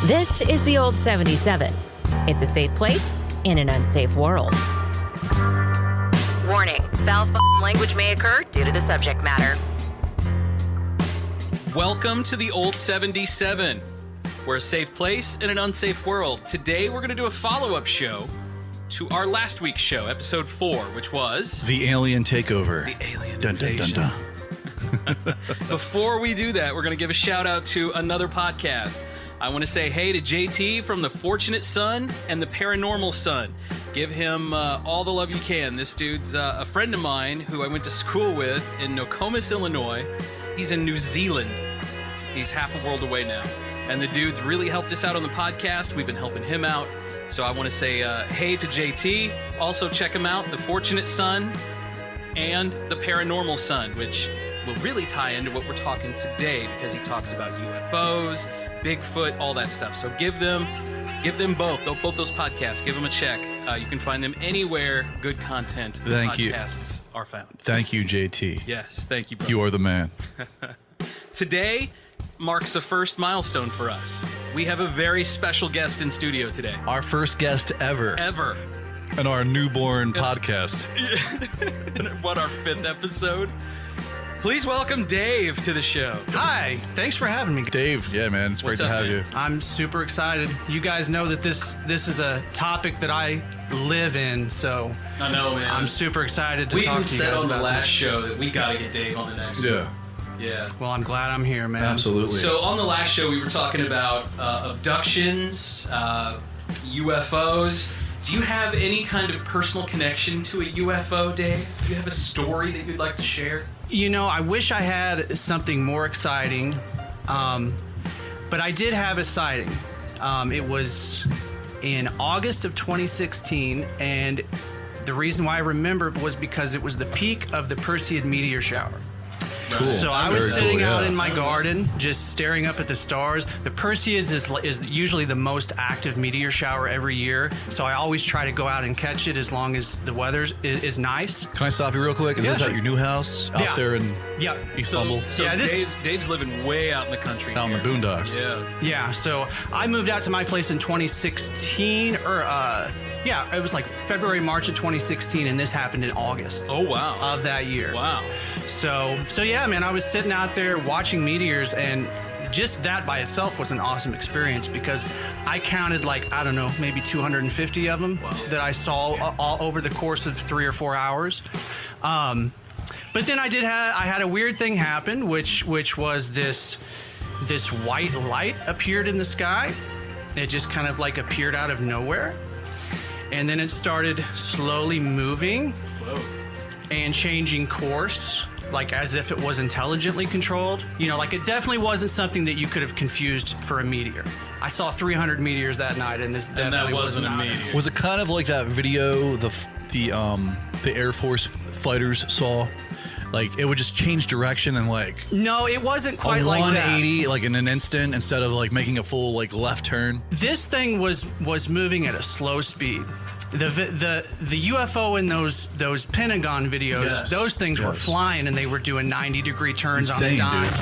This is the Old 77. It's a safe place in an unsafe world. Warning, foul language may occur due to the subject matter. Welcome to the Old 77. We're a safe place in an unsafe world. Today we're going to do a follow-up show to our last week's show, episode 4, which was... The Alien Takeover. The Alien Dun, dun, dun, dun. Before we do that, we're going to give a shout-out to another podcast. I want to say hey to JT from The Fortunate Son and The Paranormal Son. Give him all the love you can. This dude's a friend of mine who I went to school with in Nokomis, Illinois. He's in New Zealand. He's half a world away now. And the dude's really helped us out on the podcast. We've been helping him out. So I want to say hey to JT. Also check him out, The Fortunate Son and The Paranormal Son, which will really tie into what we're talking today because he talks about UFOs, Bigfoot, all that stuff. So give them both those podcasts. Give them a check. You can find them anywhere good content podcasts are found. Thank you, JT. Yes, thank you, brother. You are the man. Today marks the first milestone for us. We have a very special guest in studio today. Our first guest ever. In our newborn podcast. What, our 5th episode? Please welcome Dave to the show. Hi, thanks for having me. Dave, yeah, man, it's great to have you. I'm super excited. You guys know that this is a topic that I live in, so I know, man. I'm super excited to talk to you guys about this. We said on the last show that we gotta get Dave on the next one. Yeah. Well, I'm glad I'm here, man. Absolutely. So on the last show, we were talking about abductions, UFOs. Do you have any kind of personal connection to a UFO, Dave? Do you have a story that you'd like to share? You know, I wish I had something more exciting, but I did have a sighting. It was in August of 2016, and the reason why I remember was because it was the peak of the Perseid meteor shower. Cool. So I was sitting out in my garden, just staring up at the stars. The Perseids is usually the most active meteor shower every year, so I always try to go out and catch it as long as the weather is nice. Can I stop you real quick? Is this at your new house out there in East Humble? So Dave's living way out in the country. Out in the boondocks. Yeah, so I moved out to my place in 2016, it was like February, March of 2016, and this happened in August. Oh, wow. Of that year. Wow. So yeah, man, I was sitting out there watching meteors, and just that by itself was an awesome experience because I counted maybe 250 of them that I saw all over the course of 3 or 4 hours. But then I had a weird thing happen, which was this white light appeared in the sky. It just kind of appeared out of nowhere. And then it started slowly moving and changing course, as if it was intelligently controlled. It definitely wasn't something that you could have confused for a meteor. I saw 300 meteors that night, and this definitely wasn't a meteor. Was it kind of like that video the Air Force fighters saw? It would just change direction and No, it wasn't quite like that. 180 in an instant instead of making a full left turn. This thing was moving at a slow speed. The UFO in those Pentagon videos, those things were flying and they were doing 90-degree turns on a dime.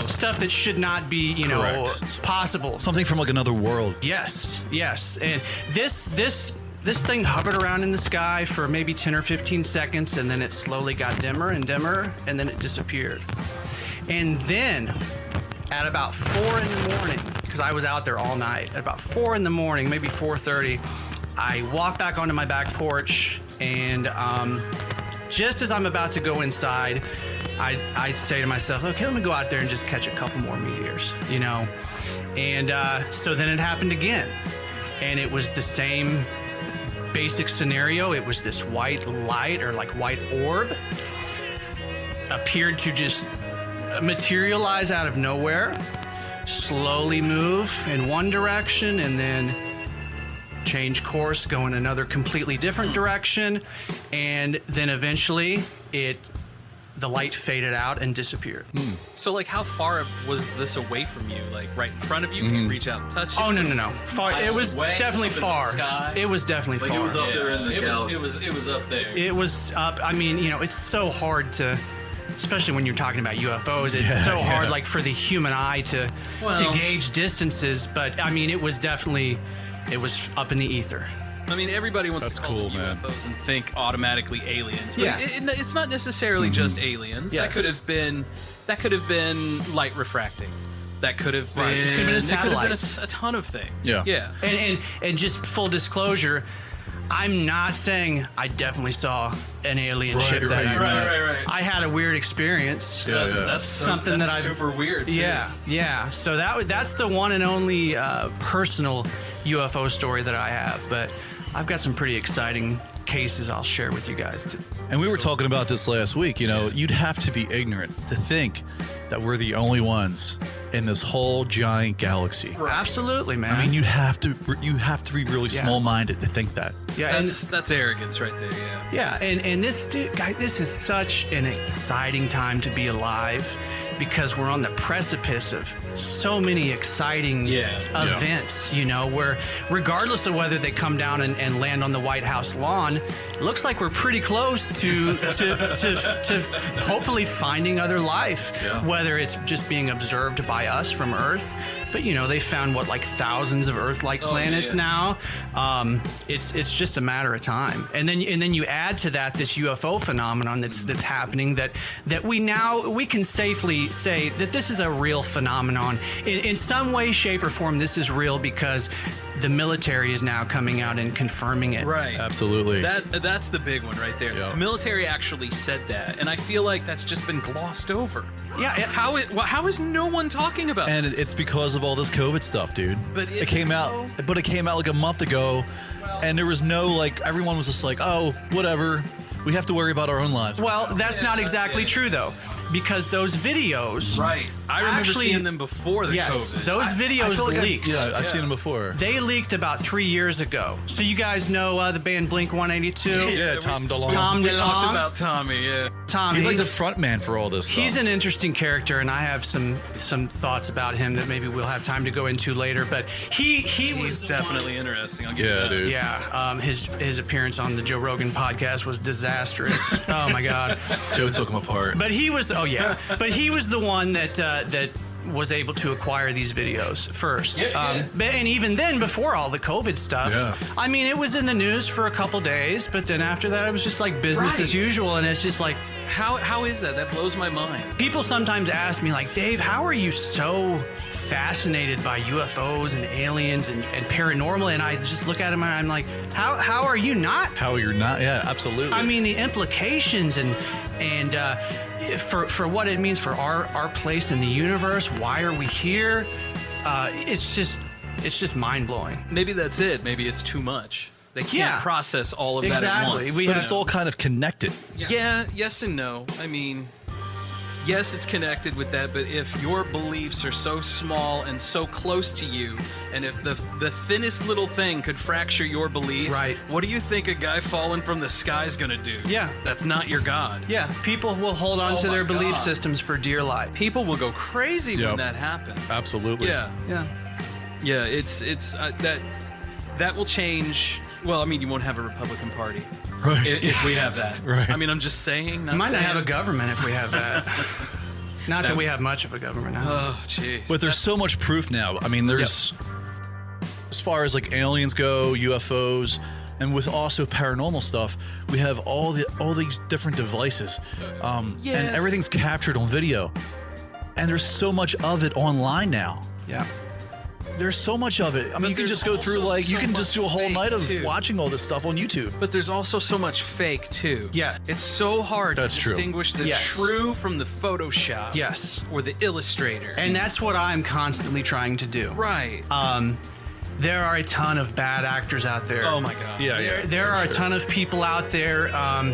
Stuff that should not be, possible. Something from another world. Yes. And this thing hovered around in the sky for maybe 10 or 15 seconds, and then it slowly got dimmer and dimmer, and then it disappeared. And then, at about 4 in the morning, because I was out there all night, at about 4 in the morning, maybe 4:30, I walk back onto my back porch, and just as I'm about to go inside, I say to myself, okay, let me go out there and just catch a couple more meteors, And so then it happened again, and it was the same basic scenario. It was this white light or white orb appeared to just materialize out of nowhere, slowly move in one direction, and then change course, go in another completely different direction, and then eventually the light faded out and disappeared. So, how far was this away from you? Right in front of you? Can you reach out and touch it? Oh, no. Far. It was definitely far. It was definitely far. It was up there in the galaxy. It was up there. It was up. I mean, it's so hard to especially when you're talking about UFOs, it's so hard, like for the human eye to gauge distances. But I mean, it was up in the ether. I mean, everybody wants to call them UFOs and think automatically aliens. But it's not necessarily just aliens. Yes. That could have been light refracting. That could have been, It could have been a satellite. a ton of things. Yeah. And just full disclosure, I'm not saying I definitely saw an alien ship that night. Right. I had a weird experience. That's something that I super weird. Too. Yeah. So that's the one and only personal UFO story that I have. But I've got some pretty exciting cases I'll share with you guys too. And we were talking about this last week. You know, you'd have to be ignorant to think that we're the only ones in this whole giant galaxy. Right. Absolutely, man. I mean, you have to be really small-minded to think that. Yeah, that's arrogance right there. Yeah, and this this is such an exciting time to be alive because we're on the precipice of so many exciting events, you know, where regardless of whether they come down and land on the White House lawn, it looks like we're pretty close to hopefully finding other life, whether it's just being observed by us from Earth. But you know, they found like thousands of Earth-like planets now. It's just a matter of time. And then you add to that this UFO phenomenon that's happening that we can safely say that this is a real phenomenon. In some way, shape, or form, this is real because the military is now coming out and confirming it. Right. Absolutely. That's the big one right there. Yeah. The military actually said that, and I feel like that's just been glossed over. Yeah. How is no one talking about And this? it's because of all this COVID stuff, dude. But it came out like a month ago, and there was no like. Everyone was just like, "Oh, whatever. We have to worry about our own lives." Well, that's not exactly true though, because those videos. Right. I remember seeing them before the COVID. Those videos leaked. I've seen them before. They leaked about 3 years ago. So you guys know the band Blink-182? Yeah, Tom DeLonge. Tom We DeLonge. talked about Tommy, Tom, He's like the front man for all this stuff. He's an interesting character, and I have some thoughts about him that maybe we'll have time to go into later. But he was definitely interesting. I'll give you that. dude. Yeah, his appearance on the Joe Rogan podcast was disastrous. Oh my God. Joe took him apart. But he was but he was the one that was able to acquire these videos first. And even then, before all the COVID stuff, I mean, it was in the news for a couple days, but then after that, it was just like business as usual. And it's just like, how is that? That blows my mind. people sometimes ask me, like, Dave, how are you so fascinated by UFOs and aliens and paranormal? And I just look at him and I'm like, how are you not? How you're not? Yeah, absolutely. I mean, the implications and for what it means for our place in the universe. Why are we here? It's just mind blowing. Maybe that's it. Maybe it's too much. They can't process all of that at once. but it's all kind of connected. Yeah, yes and no. I mean, yes, it's connected with that, but if your beliefs are so small and so close to you, and if the thinnest little thing could fracture your belief, what do you think a guy falling from the sky is going to do? Yeah. That's not your God. Yeah, people will hold on to their belief systems for dear life. People will go crazy when that happens. Absolutely. Yeah. It's that will change. Well, I mean, you won't have a Republican Party if we have that. I mean, I'm just saying. We might not have a government if we have that. Not that we have much of a government now. Oh, jeez. But there's so much proof now. I mean, there's as far as like aliens go, UFOs, and with also paranormal stuff, we have all these different devices, and everything's captured on video, and there's so much of it online now. Yeah. There's so much of it. I mean, you can just go through you can just do a whole night of watching all this stuff on YouTube. But there's also so much fake too. Yeah. It's so hard to distinguish the true from the Photoshop. Yes. Or the Illustrator. And that's what I'm constantly trying to do. Right. There are a ton of bad actors out there. Oh my God. There are a ton of people out there.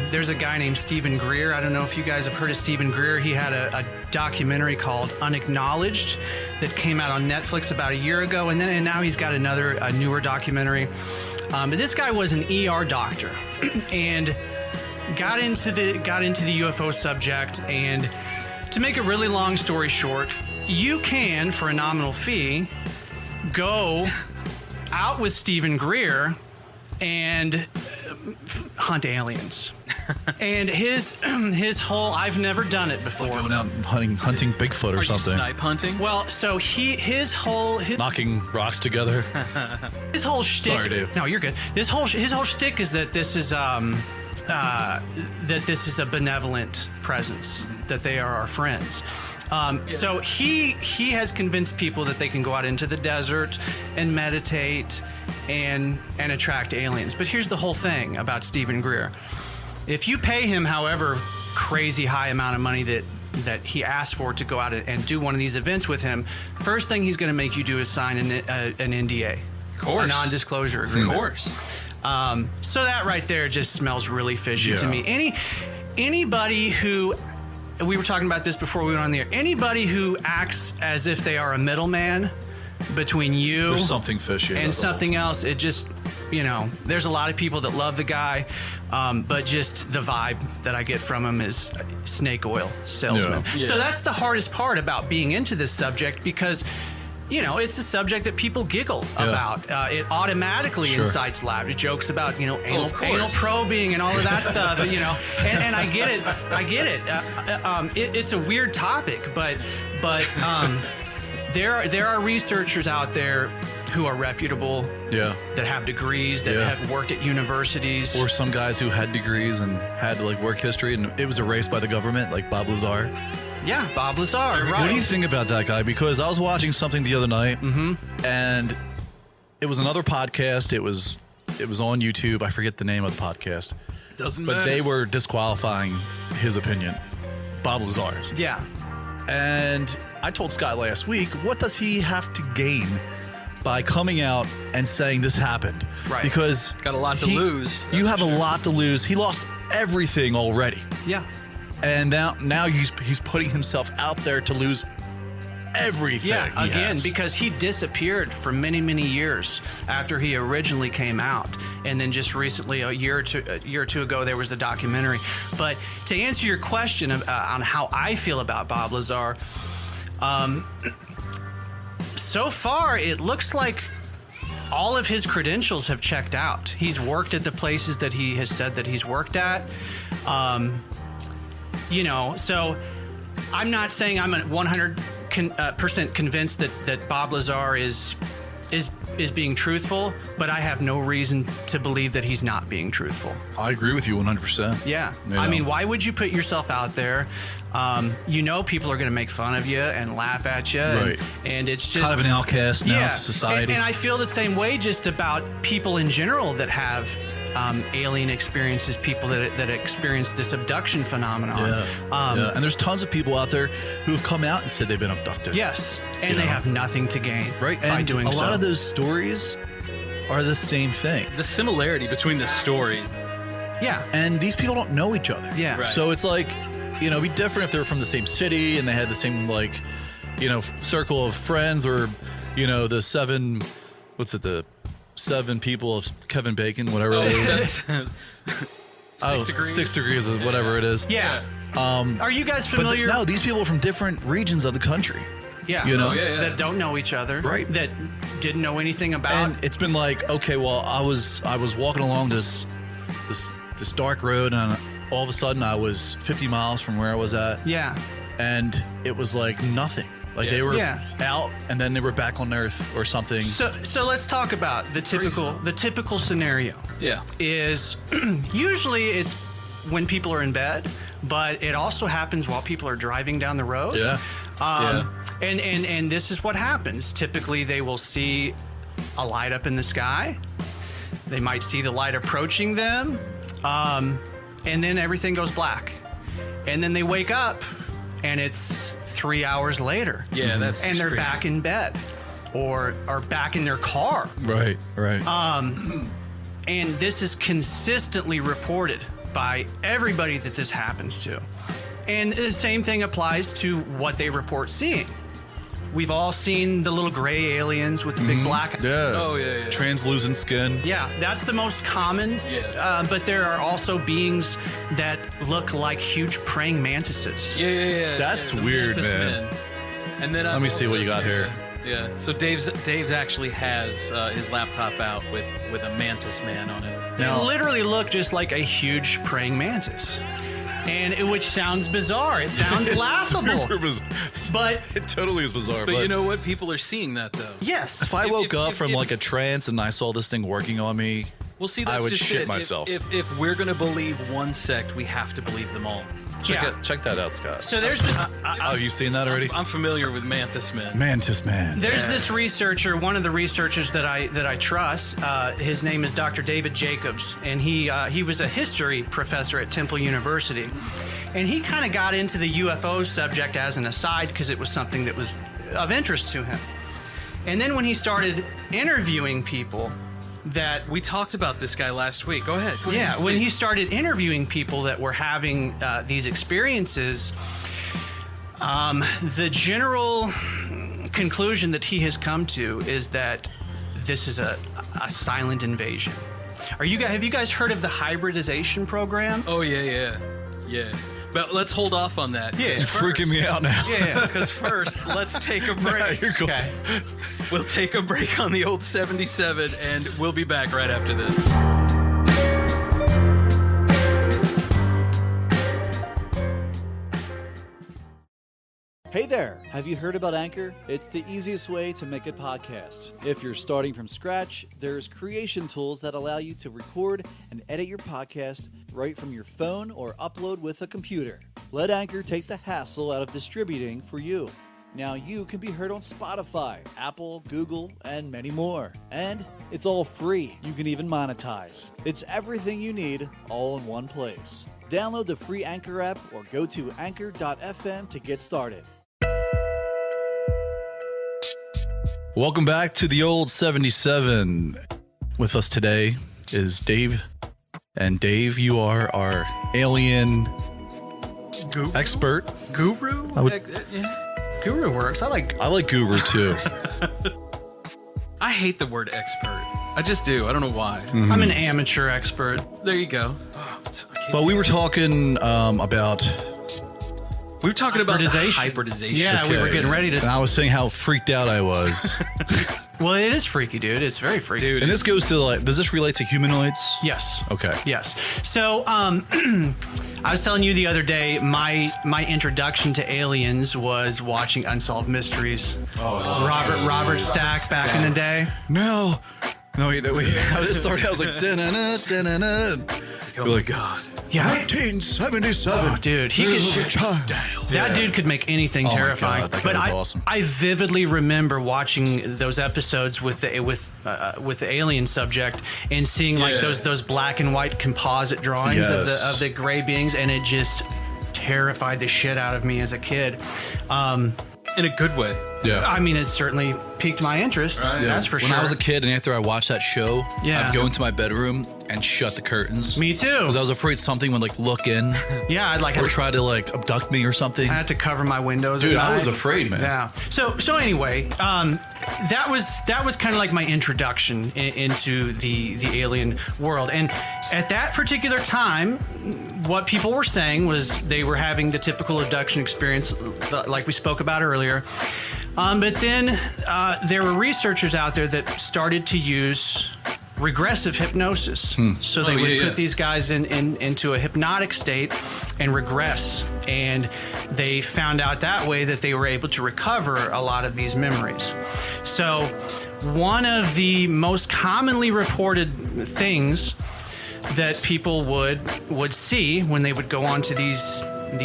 There's a guy named Stephen Greer. I don't know if you guys have heard of Stephen Greer. He had a documentary called Unacknowledged that came out on Netflix about a year ago, and now he's got a newer documentary. But this guy was an ER doctor and got into the UFO subject. And to make a really long story short, you can, for a nominal fee, go out with Stephen Greer and hunt aliens. And his whole, I've never done it before. Going out and hunting Bigfoot or Are you something. snipe hunting? Well, so his whole Knocking rocks together. shtick. Sorry, Dave. No, you're good. His whole shtick is that this is that this is a benevolent presence, that they are our friends. So he has convinced people that they can go out into the desert and meditate and attract aliens. But here's the whole thing about Stephen Greer. If you pay him however crazy high amount of money that he asked for to go out and do one of these events with him, first thing he's going to make you do is sign an NDA. Of course. A non-disclosure agreement. Of course. So that right there just smells really fishy to Yeah. me. Anybody who, we were talking about this before we went on the air, anybody who acts as if they are a middleman between you There's something fishy about and the whole something else, it just, there's a lot of people that love the guy, but just the vibe that I get from him is snake oil salesman. Yeah. So that's the hardest part about being into this subject, because it's a subject that people giggle about. It automatically incites loud jokes about, anal probing and all of that stuff, and I get it. It's a weird topic, but there are researchers out there who are reputable, that have degrees, that have worked at universities. Or some guys who had degrees and had work history and it was erased by the government, like Bob Lazar. Yeah, Bob Lazar, right. What do you think about that guy? Because I was watching something the other night, and it was another podcast. It was on YouTube. I forget the name of the podcast. Doesn't But matter. they were disqualifying his opinion, Bob Lazar's. Yeah. And I told Scott last week, what does he have to gain by coming out and saying this happened? Right. Because Got a lot to lose. You have a lot to lose. He lost everything already. Yeah. And now he's putting himself out there to lose everything. Yeah, he again, has. because he disappeared for many, many years after he originally came out, and then just recently, a year or two ago, there was the documentary. But to answer your question on how I feel about Bob Lazar, so far it looks like all of his credentials have checked out. He's worked at the places that he has said that he's worked at. So I'm not saying I'm 100% convinced that Bob Lazar is being truthful, but I have no reason to believe that he's not being truthful. I agree with you 100%. Yeah. You I know. mean, why would you put yourself out there? People are going to make fun of you and laugh at you. Right. And it's just Kind of an outcast now to society. And I feel the same way just about people in general that have alien experiences, people that experience this abduction phenomenon. Yeah. And there's tons of people out there who have come out and said they've been abducted. Yes, and You they know. have nothing to gain Right? by And doing a so. lot of those stories are the same thing. The similarity between the story. Yeah. And these people don't know each other. Yeah. Right. So it's like, it'd be different if they were from the same city and they had the same, circle of friends, or, the seven people of Kevin Bacon, whatever it is. 6 degrees. 6 degrees of whatever it is. Yeah. Are you guys But familiar? no, these people are from different regions of the country. Yeah. You know? That don't know each other. Right. That didn't know anything about. And it's been like, okay, well, I was walking along this dark road, and all of a sudden I was 50 miles from where I was at. Yeah. And it was like nothing. Like they were out, and then they were back on Earth or something. So let's talk about the typical scenario. Yeah. Is usually it's when people are in bed, but it also happens while people are driving down the road. Yeah. And this is what happens. Typically, they will see a light up in the sky. They might see the light approaching them, and then everything goes black. And then they wake up, and it's 3 hours later. Yeah, that's and just they're crazy. back in bed, or are back in their car. Right. And this is consistently reported by everybody that this happens to. And the same thing applies to what they report seeing. We've all seen the little gray aliens with the big black. Yeah. Oh, yeah. Translucent skin. Yeah, that's the most common. Yeah. But there are also beings that look like huge praying mantises. Yeah. That's the weird, mantis man. men. And then Let me see what you got here. Yeah. So Dave's actually has his laptop out with a mantis man on it. They literally look just like a huge praying mantis. Which sounds bizarre. It sounds laughable. But it totally is bizarre. But you know what? People are seeing that, though. Yes. If I woke up from like a trance and I saw this thing working on me, well, see, that's I would just shit it. myself. If we're going to believe one sect, we have to believe them all. Check that out, Scott. So there's this. Have you seen that already? I'm familiar with Mantis Men. Mantis Man. There's this researcher, one of the researchers that I trust. His name is Dr. David Jacobs, and he was a history professor at Temple University, and he kind of got into the UFO subject as an aside because it was something that was of interest to him. And then when he started interviewing people. That we talked about this guy last week. Go ahead. Yeah, when he started interviewing people that were having these experiences, the general conclusion that he has come to is that this is a silent invasion. Have you guys heard of the hybridization program? Oh yeah. But let's hold off on that. Yeah, it's freaking me out now. Yeah, because first, let's take a break. Nah, you're cool. Okay. We'll take a break on the old 77, and we'll be back right after this. Hey there! Have you heard about Anchor? It's the easiest way to make a podcast. If you're starting from scratch, there's creation tools that allow you to record and edit your podcast right from your phone or upload with a computer. Let Anchor take the hassle out of distributing for you. Now you can be heard on Spotify, Apple, Google, and many more. And it's all free. You can even monetize. It's everything you need all in one place. Download the free Anchor app or go to anchor.fm to get started. Welcome back to the old 77. With us today is Dave. And Dave, you are our alien expert. Guru? Guru works. I like guru too. I hate the word expert. I just do. I don't know why. Mm-hmm. I'm an amateur expert. There you go. But we were talking about hybridization. Yeah, we were getting ready to. And I was saying how freaked out I was. Well, it is freaky, dude. It's very freaky. Dude, And this goes to like, does this relate to humanoids? Yes. Okay. Yes. So, I was telling you the other day, my introduction to aliens was watching Unsolved Mysteries. Robert Stack back in the day. No, how it started, I was like, da-na-na, da-na-na. oh my God. Yeah. 1977. Oh, dude, he could. That dude could make anything Oh my terrifying. God, that guy was awesome. I vividly remember watching those episodes with the alien subject and seeing like those black and white composite drawings of the gray beings, and it just terrified the shit out of me as a kid. In a good way. Yeah. I mean, it certainly piqued my interest. Right. That's for sure. When I was a kid and after I watched that show, Yeah. I'd go into my bedroom and shut the curtains. Me too. Because I was afraid something would like look in Yeah, I'd like or try to like abduct me or something. I had to cover my windows. Dude, at I was night. afraid, man. Yeah. So anyway, that was kind of like my introduction into the alien world, and at that particular time, what people were saying was they were having the typical abduction experience, like we spoke about earlier. But then there were researchers out there that started to use regressive hypnosis. So they would put these guys into a hypnotic state and regress. And they found out that way that they were able to recover a lot of these memories. So one of the most commonly reported things that people would see when they would go onto these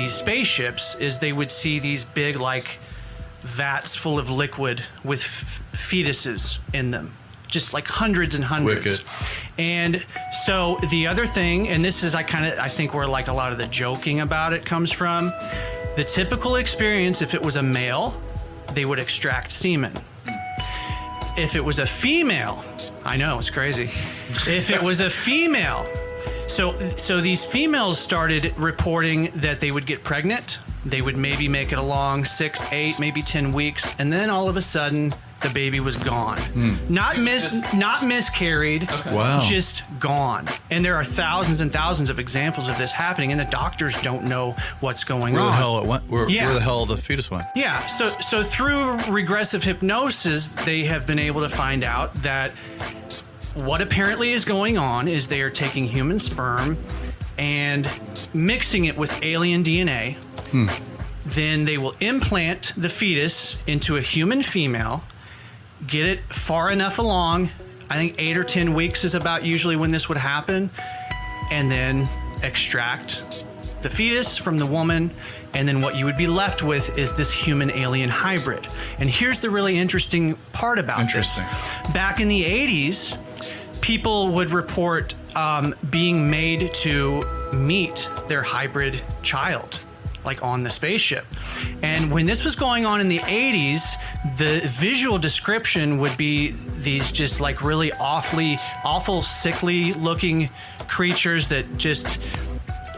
spaceships is they would see these big like vats full of liquid with fetuses in them, just like hundreds and hundreds. Wicked. And so the other thing, and this is I think where like a lot of the joking about it comes from, the typical experience, if it was a male, they would extract semen. If it was a female, I know, it's crazy. If it was a female, so these females started reporting that they would get pregnant. They would maybe make it along 6, 8, maybe 10 weeks, and then all of a sudden, the baby was gone. Not miscarried, Wow. just gone. And there are thousands and thousands of examples of this happening, and the doctors don't know what's going Where on. the hell it went? Where the hell the fetus went? Yeah, so through regressive hypnosis, they have been able to find out that what apparently is going on is they are taking human sperm and mixing it with alien DNA. Then they will implant the fetus into a human female, get it far enough along. I think 8 or 10 weeks is about usually when this would happen, and then extract the fetus from the woman, and then what you would be left with is this human-alien hybrid. And here's the really interesting part about this. Back in the 80s, people would report being made to meet their hybrid child, like on the spaceship. And when this was going on in the 80s, the visual description would be these just like really awful, sickly looking creatures that just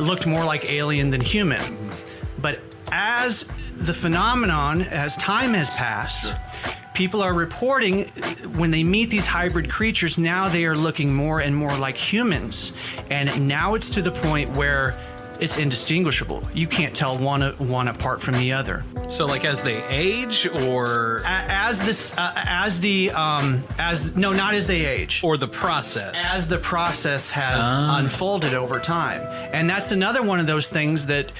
looked more like alien than human. But as the phenomenon, as time has passed, people are reporting when they meet these hybrid creatures, now they are looking more and more like humans. And now it's to the point where it's indistinguishable. You can't tell one apart from the other. So, like as they age, or not as they age, or the process, as the process has unfolded over time. And that's another one of those things that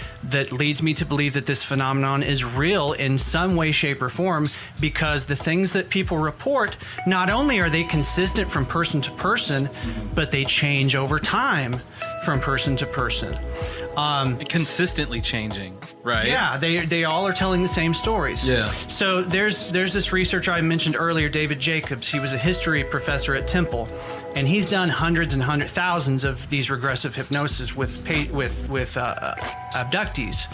leads me to believe that this phenomenon is real in some way, shape, or form, because the things that people report, not only are they consistent from person to person, but they change over time from person to person. Consistently changing, right? Yeah, they all are telling the same stories. Yeah. So there's this researcher I mentioned earlier, David Jacobs. He was a history professor at Temple, and he's done hundreds and thousands of these regressive hypnosis with abductees,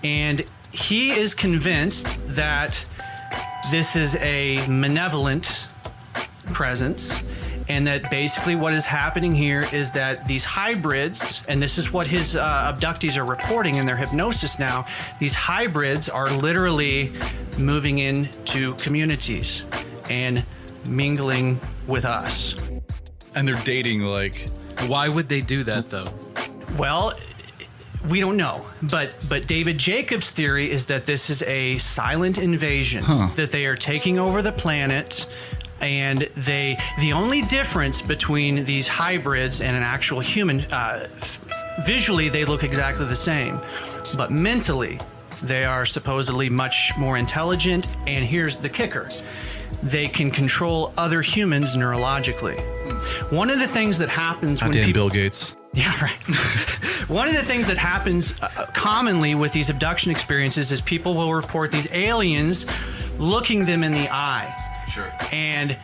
and he is convinced that this is a malevolent presence. And that basically what is happening here is that these hybrids, and this is what his abductees are reporting in their hypnosis now, these hybrids are literally moving into communities and mingling with us. And they're dating like... Why would they do that, though? Well, we don't know. But David Jacobs' theory is that this is a silent invasion, that they are taking over the planet. And the only difference between these hybrids and an actual human, visually they look exactly the same, but mentally they are supposedly much more intelligent. And here's the kicker: they can control other humans neurologically. One of the things that happens when people, Bill Gates. Yeah, right. One of the things that happens commonly with these abduction experiences is people will report these aliens looking them in the eye. Sure. And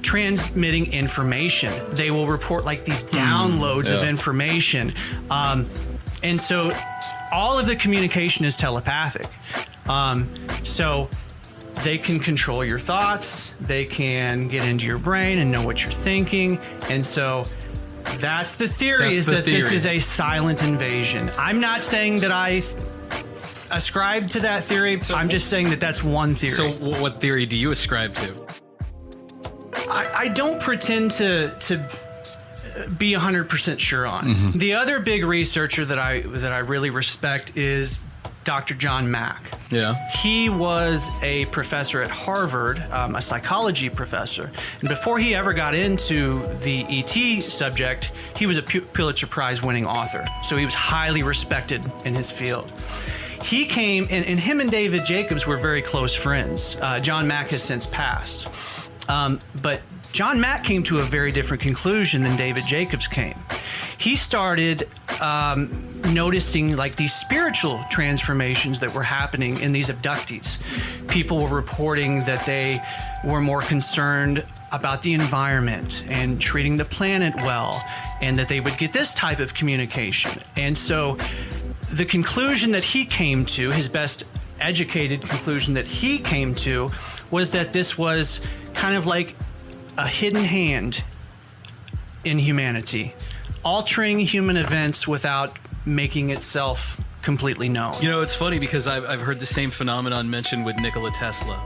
transmitting information. They will report like these downloads of information. And so all of the communication is telepathic. So they can control your thoughts. They can get into your brain and know what you're thinking. And so that's the theory, this is a silent invasion. I'm not saying that I ascribe to that theory. So I'm just saying that that's one theory. So what theory do you ascribe to? I don't pretend to be 100% sure on. Mm-hmm. The other big researcher that I really respect is Dr. John Mack. Yeah. He was a professor at Harvard, a psychology professor. And before he ever got into the ET subject, he was a Pulitzer Prize winning author. So he was highly respected in his field. He came, and him and David Jacobs were very close friends. John Mack has since passed. But John Mack came to a very different conclusion than David Jacobs came. He started noticing like these spiritual transformations that were happening in these abductees. People were reporting that they were more concerned about the environment and treating the planet well, and that they would get this type of communication. And so the conclusion that he came to, his best educated conclusion that he came to, was that this was kind of like a hidden hand in humanity, altering human events without making itself completely known. You know, it's funny because I've heard the same phenomenon mentioned with Nikola Tesla.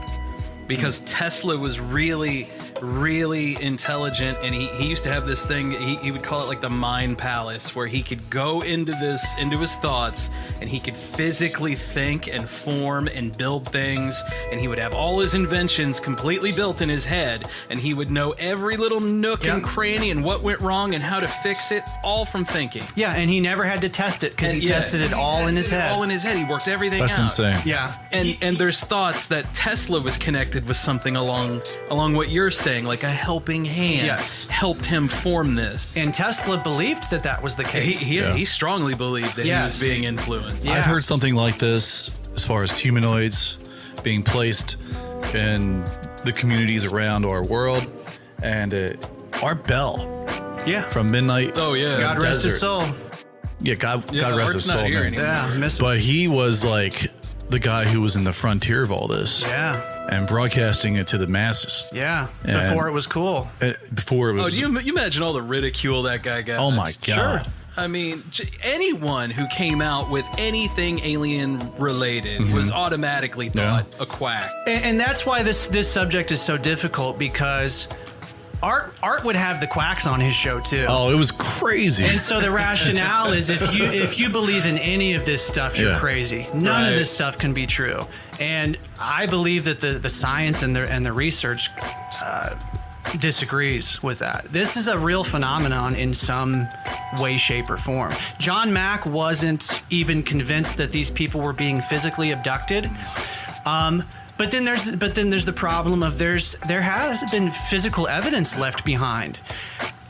because Tesla was really, really intelligent, and he used to have this thing, he would call it like the mind palace, where he could go into his thoughts, and he could physically think and form and build things, and he would have all his inventions completely built in his head, and he would know every little nook and cranny and what went wrong and how to fix it, all from thinking. Yeah, and he never had to test it because he tested it all in his head. All in his head. He worked everything out. That's insane. Yeah. And there's thoughts that Tesla was connected with something along what you're saying, like a helping hand helped him form this. And Tesla believed that was the case. He strongly believed that he was being influenced. I've heard something like this as far as humanoids being placed in the communities around our world, and our bell from midnight. Oh yeah, God rest his soul. Yeah, God rest his soul, man. Yeah, miss him. But he was like the guy who was in the frontier of all this. Yeah. And broadcasting it to the masses. Yeah. Before it was cool. Before it was. Oh, do you imagine all the ridicule that guy got? Oh my God. Sure. I mean, anyone who came out with anything alien related was automatically thought a quack. And that's why this subject is so difficult, because Art would have the quacks on his show too. Oh, it was crazy. And so the rationale is if you believe in any of this stuff, you're crazy. None of this stuff can be true. And I believe that the science and the research disagrees with that. This is a real phenomenon in some way, shape, or form. John Mack wasn't even convinced that these people were being physically abducted. But then there's the problem of there has been physical evidence left behind.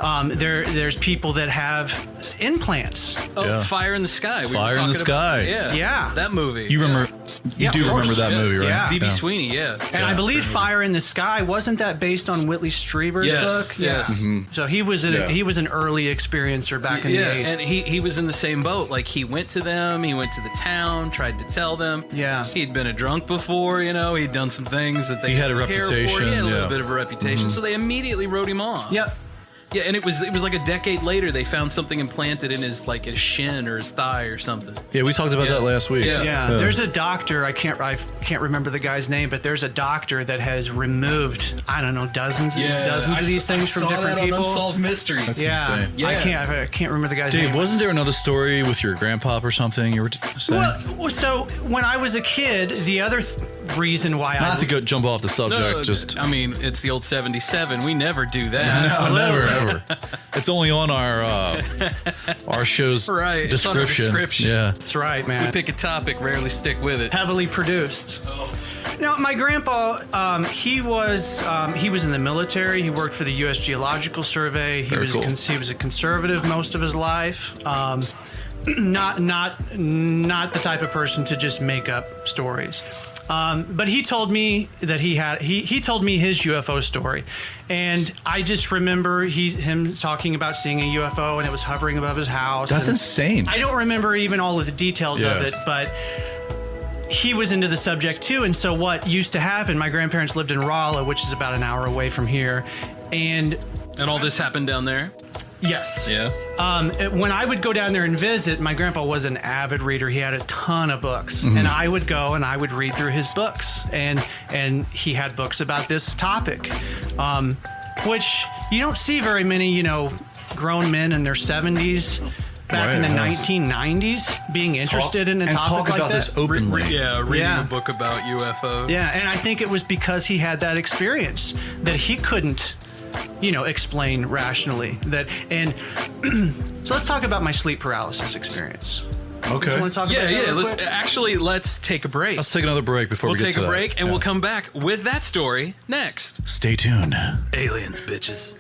There's people that have implants. Oh, Fire in the Sky. Fire in the Sky. Yeah. That movie. You remember? You do remember that movie, right? Yeah. D.B. Sweeney. And I believe Fire in the Sky, wasn't that based on Whitley Strieber's book? Yes. Mm-hmm. So he was an early experiencer back in the 80s. And he was in the same boat. Like, he went to them, he went to the town, tried to tell them. Yeah. He'd been a drunk before, he'd done some things that they He had a didn't care for. reputation, He had a little yeah. bit of a reputation, so they immediately wrote him off. Yep. Yeah, and it was like a decade later they found something implanted in his shin or his thigh or something. Yeah, we talked about that last week. Yeah. There's a doctor, I can't remember the guy's name, but there's a doctor that has removed, I don't know, dozens of these things from different people. Unsolved Mysteries. That's insane. I can't remember the guy's name. Dave, wasn't there another story with your grandpop or something you were saying? Well, so when I was a kid, the other reason why Not to jump off the subject, I mean, it's the old 77. We never do that. No, never, ever. It's only on our show's Right, it's on our description. Yeah. That's right, man. We pick a topic, rarely stick with it. Heavily produced. No, my grandpa, he was in the military. He worked for the U.S. Geological Survey. He was a conservative most of his life. Not the type of person to just make up stories. But he told me that he told me his UFO story, and I just remember him talking about seeing a UFO, and it was hovering above his house. That's insane. I don't remember even all of the details of it, but he was into the subject too. And so what used to happen, my grandparents lived in Rolla, which is about an hour away from here, and all this happened down there? Yes. Yeah. When I would go down there and visit, my grandpa was an avid reader. He had a ton of books, and I would go and I would read through his books, and he had books about this topic, which you don't see very many, grown men in their 70s back in the 1990s being interested in a topic talk like about this. this openly. Reading a book about UFOs. Yeah, and I think it was because he had that experience that he couldn't explain rationally. So let's talk about my sleep paralysis experience. Okay. You want to talk about that? Let's take a break. Let's take another break before we get to that. We'll take a break, and we'll come back with that story next. Stay tuned. Aliens, bitches.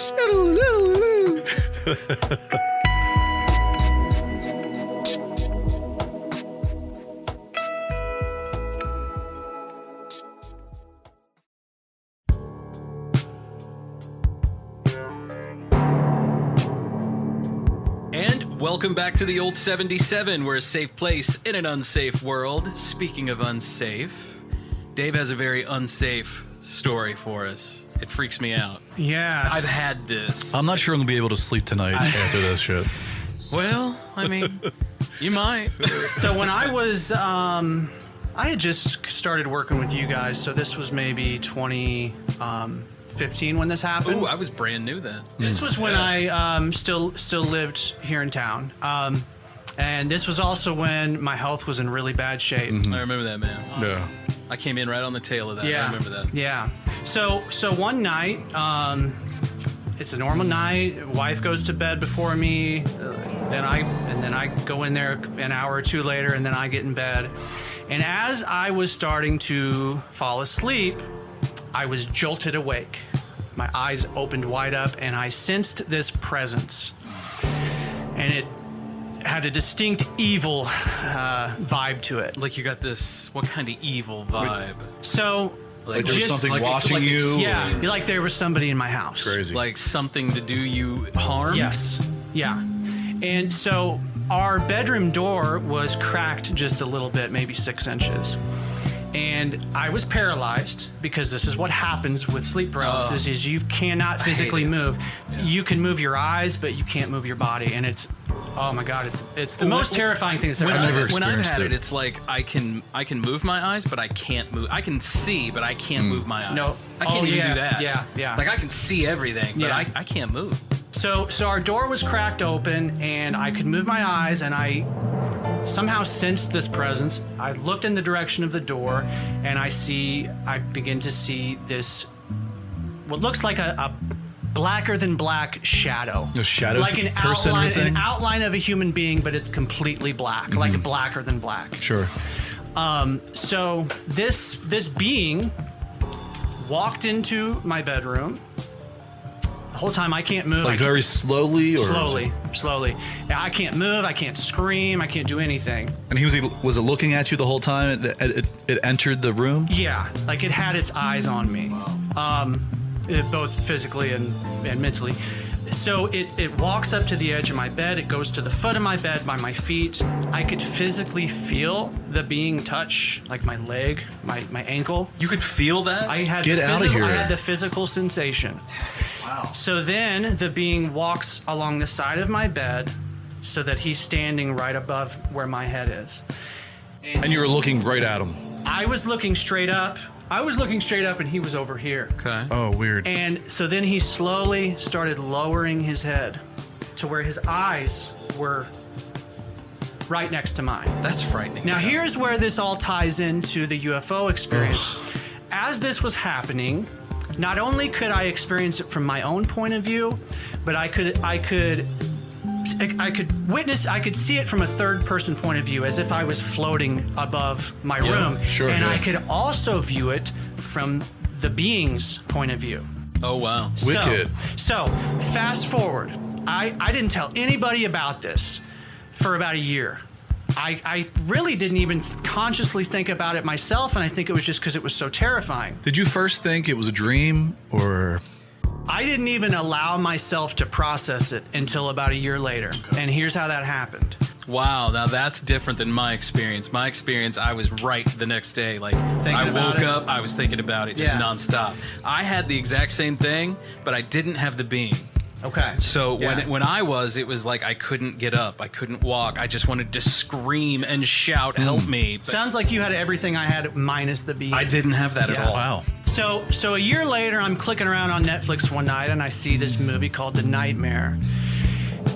Welcome back to the old 77. We're a safe place in an unsafe world. Speaking of unsafe, Dave has a very unsafe story for us. It freaks me out. Yes. I've had this. I'm not sure I'm going to be able to sleep tonight after this shit. Well, I mean, you might. So when I was, I I had just started working with you guys, so this was maybe 2015 when this happened. Ooh, I was brand new then. This was when I still lived here in town. And this was also when my health was in really bad shape. I remember that, man. Yeah. I came in right on the tail of that. Yeah. I remember that. Yeah. So one night, it's a normal night. Wife goes to bed before me. Then I go in there an hour or two later, and then I get in bed. And as I was starting to fall asleep, I was jolted awake. My eyes opened wide up, and I sensed this presence. And it had a distinct evil vibe to it. Like you got this, what kind of evil vibe? So, Like there was just something like- watching like you. yeah, or- like there was somebody in my house. Crazy. Like something to do you harm? Yes. Yeah. And so our bedroom door was cracked just a little bit, maybe 6 inches. And I was paralyzed because this is what happens with sleep paralysis is you cannot physically move. You can move your eyes, but you can't move your body. And it's, oh my God, it's the most terrifying thing that's ever When, I've never when I've experienced had it. it, it's like I can move my eyes, but I can't move. I can see, but I can't move my eyes. No. I can't Oh, even yeah, do that. yeah. Like I can see everything, but Yeah. I can't move. So our door was cracked open, and I could move my eyes, and I somehow sensed this presence. I looked in the direction of the door, and I begin to see this, what looks like a blacker than black shadow. A shadow like an person outline, thing? an outline of a human being, but it's completely black, like blacker than black. Sure. So this being walked into my bedroom. The whole time I can't move. Like very slowly, or Slowly. Yeah, I can't move. I can't scream. I can't do anything. And was it looking at you the whole time? It entered the room. Yeah, like it had its eyes on me, both physically and mentally. So it walks up to the edge of my bed. It goes to the foot of my bed by my feet. I could physically feel the being touch, like my leg, my ankle. You could feel that? I had Get the out of physical- here. I had the physical sensation. Wow. So then the being walks along the side of my bed so that he's standing right above where my head is. And you were looking right at him. I was looking straight up. And he was over here. Okay. Oh, weird. And so then he slowly started lowering his head to where his eyes were right next to mine. That's frightening. Now, as hell. here's where this all ties into the UFO experience. As this was happening, not only could I experience it from my own point of view, but I could see it from a third person point of view, as if I was floating above my room. sure, and yeah. I could also view it from the being's point of view. Oh wow. Wicked. So fast forward. I didn't tell anybody about this for about a year. I really didn't even consciously think about it myself, and I think it was just because it was so terrifying. Did you first think it was a dream, or? I didn't even allow myself to process it until about a year later. And here's how that happened. Wow, now that's different than my experience. My experience, I was right the next day. Like, Thinking I about woke it? up, I was thinking about it just Yeah. nonstop. I had the exact same thing, but I didn't have the being. Okay. So Yeah. when it was like I couldn't get up, I couldn't walk. I just wanted to scream and shout, "Help me!" But Sounds like you had everything I had minus the being. I didn't have that at Yeah. all. Wow. So a year later, I'm clicking around on Netflix one night, and I see this movie called The Nightmare.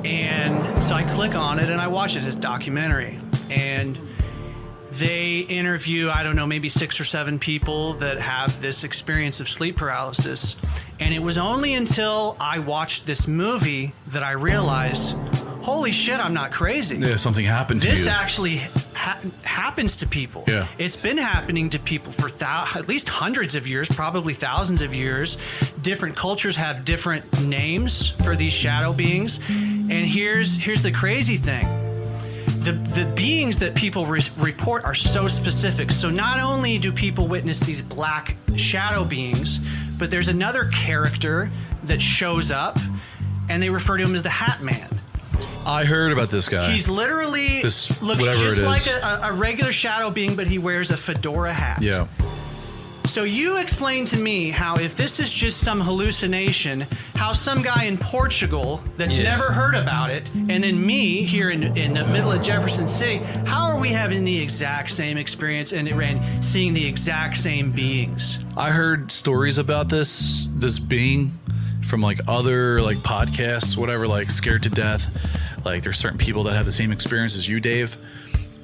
And so I click on it, and I watch it as a documentary. And they interview, I don't know, maybe 6 or 7 people that have this experience of sleep paralysis. And it was only until I watched this movie that I realized, holy shit, I'm not crazy. Yeah, something happened to This you. actually happens to people. Yeah. It's been happening to people for at least hundreds of years, probably thousands of years. Different cultures have different names for these shadow beings. And here's the crazy thing. The beings that people report are so specific. So not only do people witness these black shadow beings, but there's another character that shows up, and they refer to him as the Hat Man. I heard about this guy. He's literally This- looks whatever just it is. like a regular shadow being, but he wears a fedora hat. Yeah. So you explain to me how, if this is just some hallucination, how some guy in Portugal that's never heard about it, and then me here in the middle of Jefferson City, how are we having the exact same experience and seeing the exact same beings? I heard stories about this being from like other like podcasts, whatever, like Scared to Death. Like there's certain people that have the same experience as you, Dave.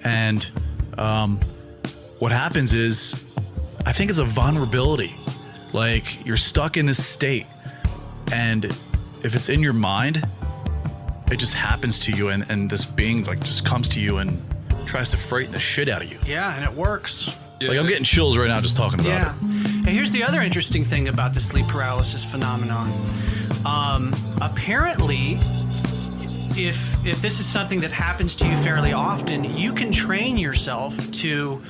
And what happens is, I think it's a vulnerability. Like you're stuck in this state, and if it's in your mind, it just happens to you, and this being like just comes to you and tries to frighten the shit out of you. Yeah, and it works. Like I'm getting chills right now just talking about Yeah. it. And here's the other interesting thing about the sleep paralysis phenomenon. Apparently, if this is something that happens to you fairly often, you can train yourself to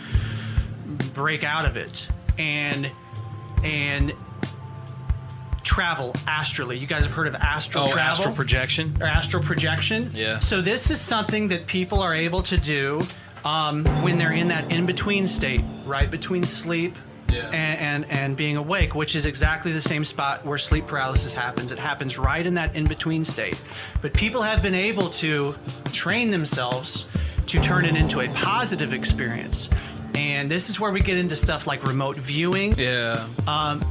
break out of it and travel astrally. You guys have heard of astral travel? Astral projection. Or astral projection? Yeah. So this is something that people are able to do when they're in that in-between state, right between sleep and being awake, which is exactly the same spot where sleep paralysis happens. It happens right in that in-between state. But people have been able to train themselves to turn it into a positive experience. And this is where we get into stuff like remote viewing. Yeah.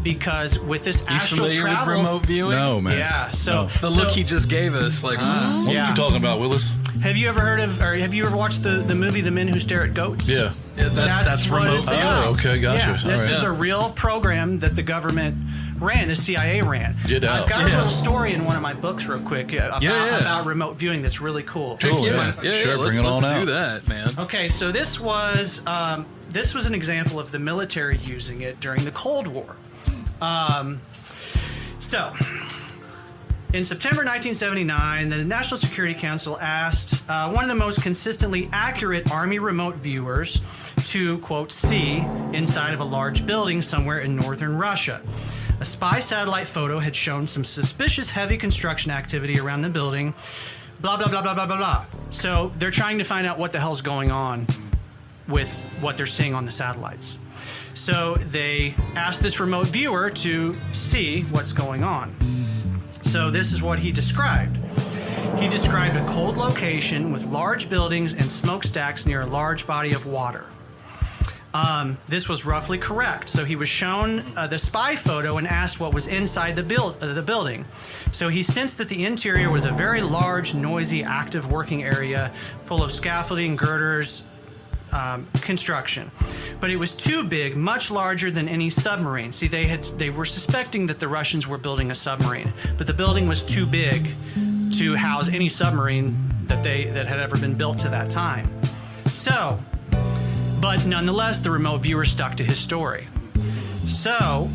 Because with this You astral familiar travel, with remote viewing? No, man. Yeah. So The look he just gave us, like, What yeah. you talking about, Willis? Have you ever heard of, or have you ever watched the movie The Men Who Stare at Goats? Yeah. that's what remote it's viewing. about. Oh, okay, gotcha. Yeah, All this right. is a real program that the government ran, the CIA ran. Get out. I've got a little story in one of my books real quick about remote viewing that's really cool. Cool, Yeah, Sure, let's, bring it on let's out. do that, man. Okay, so this was an example of the military using it during the Cold War. So, in September 1979, the National Security Council asked one of the most consistently accurate Army remote viewers to, quote, see inside of a large building somewhere in northern Russia. A spy satellite photo had shown some suspicious heavy construction activity around the building, blah, blah, blah, blah, blah, blah, blah. So they're trying to find out what the hell's going on with what they're seeing on the satellites. So they asked this remote viewer to see what's going on. So this is what he described. He described a cold location with large buildings and smokestacks near a large body of water. This was roughly correct. So he was shown the spy photo and asked what was inside the building. So he sensed that the interior was a very large, noisy, active working area full of scaffolding, girders, construction. But it was too big, much larger than any submarine. See, they were suspecting that the Russians were building a submarine, but the building was too big to house any submarine that had ever been built to that time. So, but nonetheless, the remote viewer stuck to his story. So,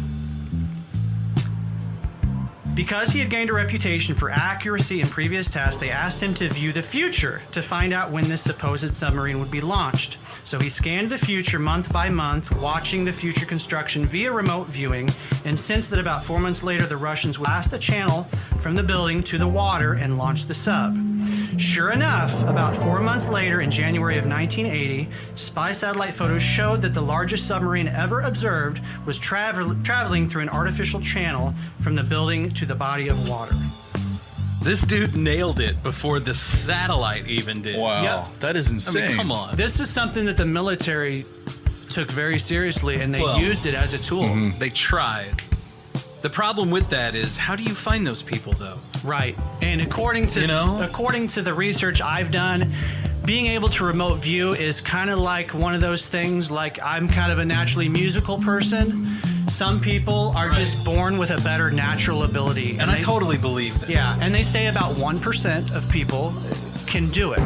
because he had gained a reputation for accuracy in previous tests, they asked him to view the future to find out when this supposed submarine would be launched. So he scanned the future month by month, watching the future construction via remote viewing, and sensed that about 4 months later, the Russians would blast a channel from the building to the water and launch the sub. Sure enough, about 4 months later, in January of 1980, spy satellite photos showed that the largest submarine ever observed was traveling through an artificial channel from the building to the body of water. This dude nailed it before the satellite even did. Wow. Yep. That is I insane. mean, come on. This is something that the military took very seriously, and they Well, used it as a tool. They tried. The problem with that is, how do you find those people, though? Right. And according to the research I've done, being able to remote view is kind of like one of those things, like I'm kind of a naturally musical person. Some people are just born with a better natural ability. And I totally believe that. Yeah, and they say about 1% of people can do it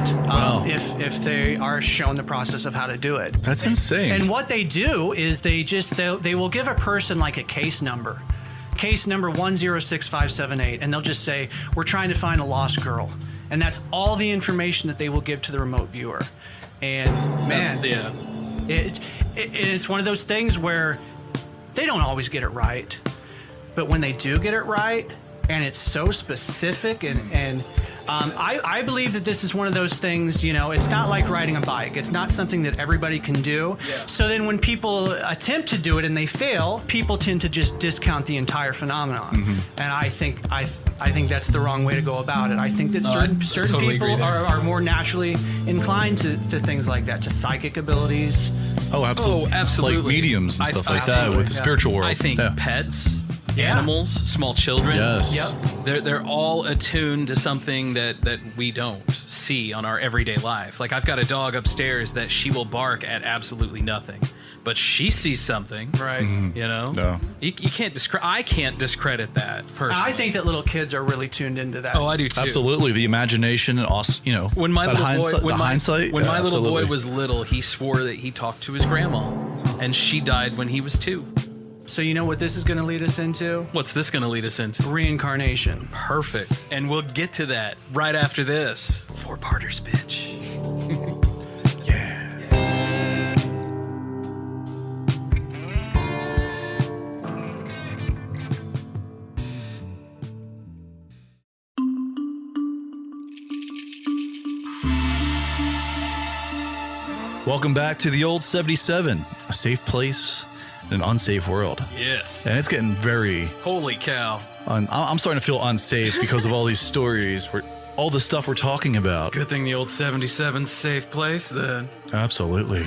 if they are shown the process of how to do it. That's insane. And what they do is they will give a person like a case number 106578, and they'll just say, we're trying to find a lost girl. And that's all the information that they will give to the remote viewer. And man, it's one of those things where they don't always get it right. But when they do get it right, and it's so specific, and I believe that this is one of those things, it's not like riding a bike. It's not something that everybody can do. Yeah. So then when people attempt to do it and they fail, people tend to just discount the entire phenomenon. And I think that's the wrong way to go about it. I think that certain totally people agree there. are more naturally inclined to things like that, to psychic abilities. Oh, absolutely. Oh, absolutely. Like mediums and stuff I like that think- with the spiritual world. I think Yeah. pets, Yeah. animals, small children. Yes. Yep. They're all attuned to something that we don't see on our everyday life. Like I've got a dog upstairs that she will bark at absolutely nothing, but she sees something. Right. No. You can't I can't discredit that personally. I think that little kids are really tuned into that. Oh, I do too. Absolutely. The imagination and also, When my that little hindsight, boy, when the my, hindsight. when yeah, my little absolutely. boy was little, he swore that he talked to his grandma, and she died when he was 2. So you know what this is going to lead us into? What's this going to lead us into? Reincarnation. Perfect. And we'll get to that right after this. 4-parters, bitch. Welcome back to the old 77, a safe place in an unsafe world. Yes. And it's getting very, Holy cow. I'm starting to feel unsafe because of all these stories, all the stuff we're talking about. Good thing the old 77's safe place then. Absolutely.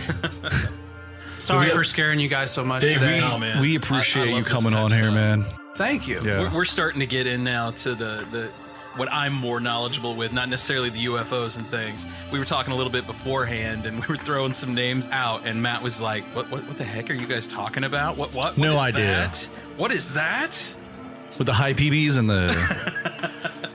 Sorry for scaring you guys so much Dave, today. Oh, man. we appreciate I you love this coming type on of here, stuff. man. Thank you. Yeah. We're starting to get in now to the what I'm more knowledgeable with, not necessarily the UFOs and things. We were talking a little bit beforehand, and we were throwing some names out, and Matt was like, "What the heck are you guys talking about? What No is idea. that? What is that?" With the high PBs and the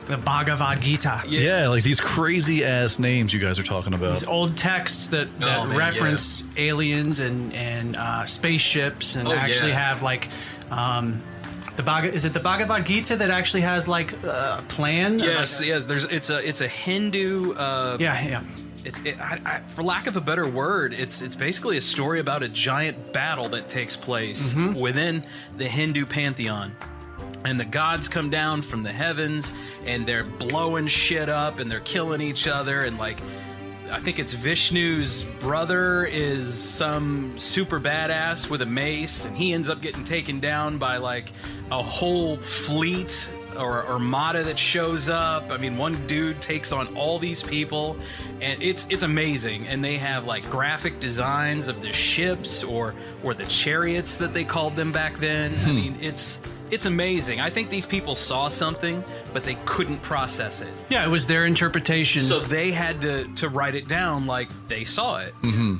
The Bhagavad Gita. yeah, like these crazy ass names you guys are talking about. These old texts that Oh, man, reference aliens and spaceships and Oh, actually yeah. have like is it the Bhagavad Gita that actually has like a plan? Yes, yes. It's a Hindu. Yeah. For lack of a better word, it's basically a story about a giant battle that takes place within the Hindu pantheon. And the gods come down from the heavens, and they're blowing shit up, and they're killing each other, and like, I think it's Vishnu's brother is some super badass with a mace, and he ends up getting taken down by like a whole fleet or armada that shows up. I mean, one dude takes on all these people, and it's amazing. And they have like graphic designs of the ships or the chariots that they called them back then. I mean, it's amazing. I think these people saw something, but they couldn't process it. Yeah, it was their interpretation. So they had to write it down like they saw it.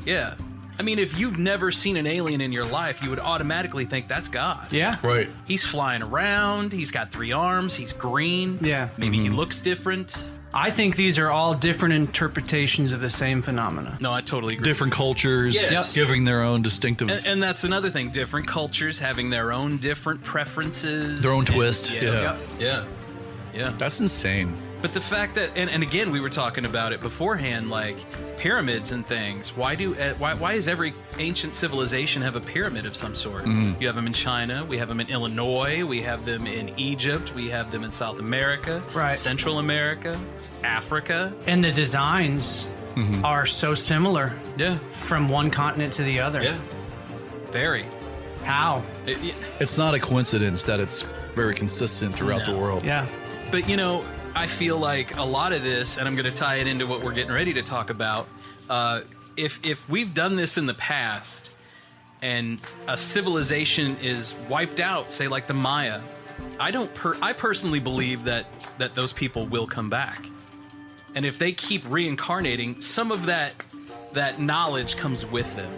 Yeah. I mean, if you've never seen an alien in your life, you would automatically think that's God. yeah. Right. He's flying around. He's got 3 arms. He's green. Yeah. Maybe he looks different. I think these are all different interpretations of the same phenomena. No, I totally agree. Different cultures Yes. giving their own distinctive, And that's another thing. Different cultures having their own different preferences. their own And- twist. Yeah. Yeah. That's insane. But the fact that, and again, we were talking about it beforehand, like pyramids and things. Why does every ancient civilization have a pyramid of some sort? You have them in China. We have them in Illinois. We have them in Egypt. We have them in South America, Right. Central America, Africa. And the designs are so similar Yeah. from one continent to the other. Yeah. Very. How? It's not a coincidence that it's very consistent throughout No. the world. Yeah. But I feel like a lot of this, and I'm going to tie it into what we're getting ready to talk about. If we've done this in the past, and a civilization is wiped out, say like the Maya, I personally believe that those people will come back, and if they keep reincarnating, some of that knowledge comes with them.